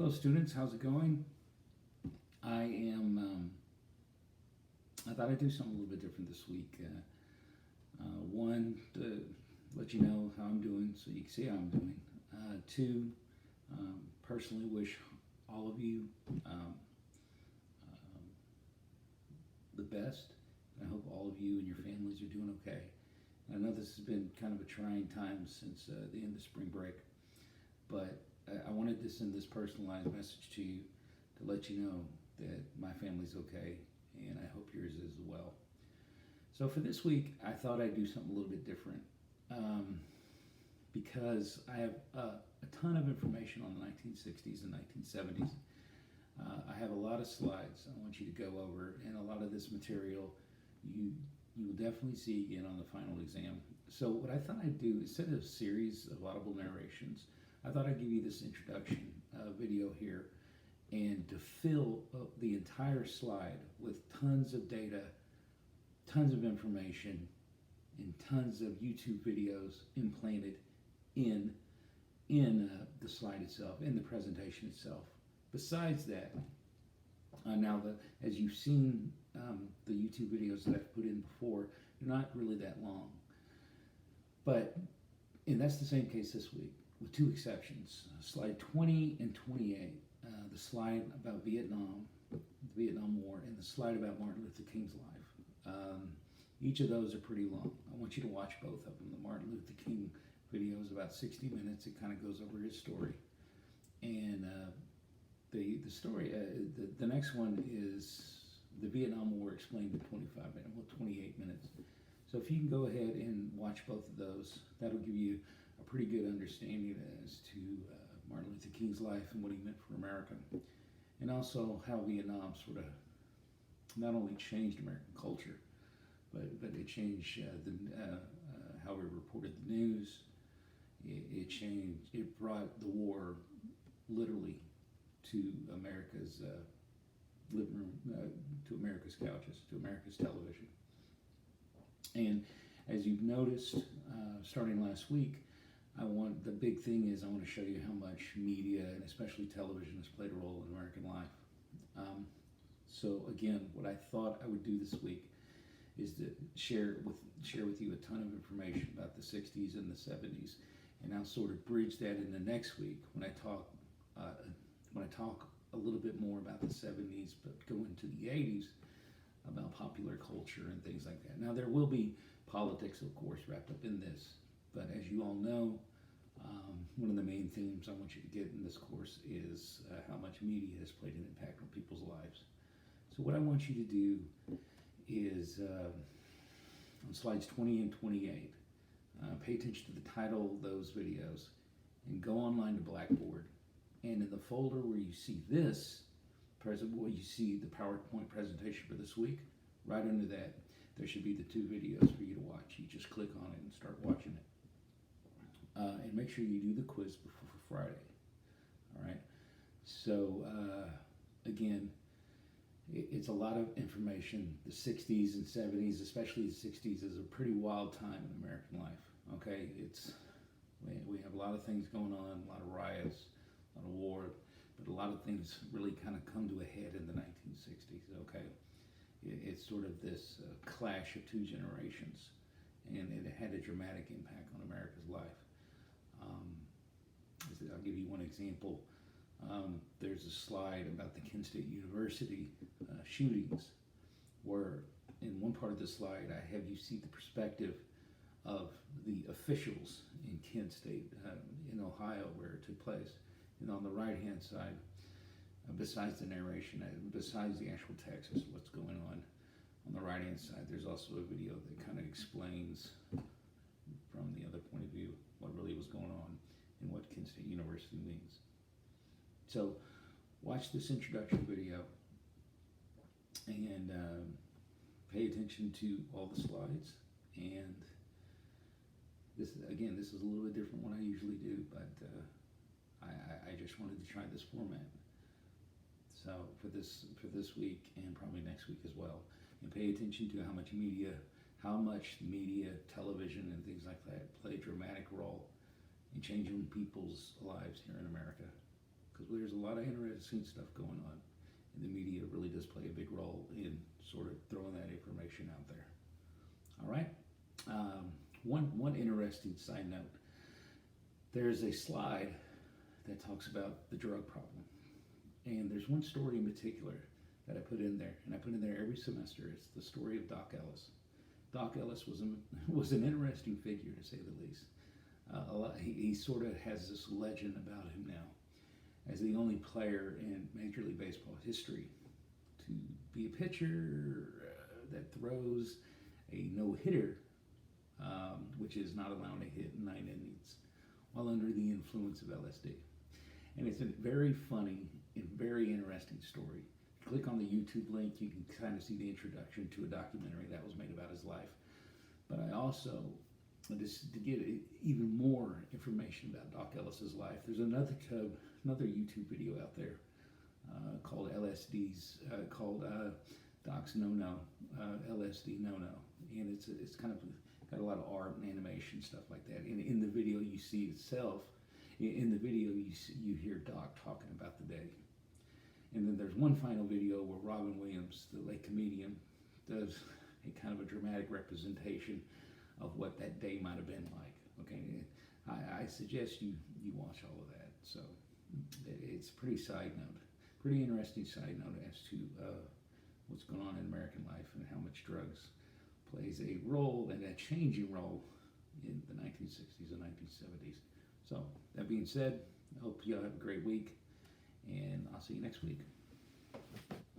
Hello, students. How's it going? I am. I thought I'd do something a little bit different this week. One, to let you know how I'm doing, so you can see how I'm doing. Two, personally wish all of you um, the best. I hope all of you and your families are doing okay. I know this has been kind of a trying time since the end of spring break, but I wanted to send this personalized message to you to let you know that my family's okay, and I hope yours is as well. So for this week, I thought I'd do something a little bit different um, because I have a ton of information on the 1960s and 1970s. I have a lot of slides I want you to go over, and a lot of this material you you will definitely see again on the final exam. So what I thought I'd do, instead of a series of audible narrations, I thought I'd give you this introduction video here, and to fill up the entire slide with tons of data, tons of information, and tons of YouTube videos implanted in the slide itself, in the presentation itself. Besides that, now as you've seen the YouTube videos that I've put in before, they're not really that long. But, and that's the same case this week, with two exceptions. Slide 20 and 28, the slide about Vietnam, the Vietnam War, and the slide about Martin Luther King's life. Each of those are pretty long. I want you to watch both of them. The Martin Luther King video is about 60 minutes. It kind of goes over his story. And the story, the next one is the Vietnam War explained in 28 minutes. So if you can go ahead and watch both of those, that'll give you a pretty good understanding as to Martin Luther King's life and what he meant for America, and also how Vietnam sort of not only changed American culture, but it changed how we reported the news. It brought the war literally to America's living room, to America's couches, to America's television. And as you've noticed, starting last week, the big thing is I want to show you how much media, and especially television, has played a role in American life. So again, what I thought I would do this week is to share with you a ton of information about the 60s and the 70s, and I'll sort of bridge that into next week when I talk a little bit more about the 70s, but go into the 80s about popular culture and things like that. Now there will be politics, of course, wrapped up in this, but as you all know, one of the main themes I want you to get in this course is how much media has played an impact on people's lives. So what I want you to do is on slides 20 and 28, pay attention to the title of those videos and go online to Blackboard, and in the folder where you see this where you see the PowerPoint presentation for this week, right under that there should be the two videos for you to watch. You just click on it and start watching it. And make sure you do the quiz before Friday. All right. So again, it's a lot of information. The 60s and 70s, especially the 60s, is a pretty wild time in American life. Okay, we have a lot of things going on, a lot of riots, a lot of war, but a lot of things really kind of come to a head in the 1960s. Okay, it's sort of this clash of two generations, and it had a dramatic impact on America's life. I'll give you one example. There's a slide about the Kent State University shootings, where in one part of the slide I have you see the perspective of the officials in Kent State, in Ohio, where it took place. And on the right-hand side, besides the narration, besides the actual text as to what's going on the right-hand side, there's also a video that kind of explains from the other point of view what really was going on and what Kent State University means. So watch this introduction video and pay attention to all the slides. And this is a little bit different than what I usually do, but I just wanted to try this format. So for this week and probably next week as well, and pay attention to how much media, television, and things like that play a dramatic role in changing people's lives here in America. because there's a lot of interesting stuff going on. And the media really does play a big role in sort of throwing that information out there. All right. One interesting side note. There's a slide that talks about the drug problem. And there's one story in particular that I put in there, and I put in there every semester. It's the story of Doc Ellis. Doc Ellis was an interesting figure, to say the least. He sort of has this legend about him now as the only player in Major League Baseball history to be a pitcher that throws a no-hitter, which is not allowed to hit in 9 innings, while under the influence of LSD. And it's a very funny and very interesting story. Click on the YouTube link, you can kind of see the introduction to a documentary that was made about his life. But I also, just to get even more information about Doc Ellis's life, there's another YouTube video out there called Doc's No-No, LSD No-No. And it's kind of got a lot of art and animation, stuff like that. And in the video you see itself, in the video you hear Doc talking about the day. And then there's one final video where Robin Williams, the late comedian, does a kind of a dramatic representation of what that day might have been like. Okay, I suggest you watch all of that. So it's a pretty interesting side note as to what's going on in American life and how much drugs plays a role, and a changing role, in the 1960s and 1970s. So that being said, I hope you all have a great week, and I'll see you next week.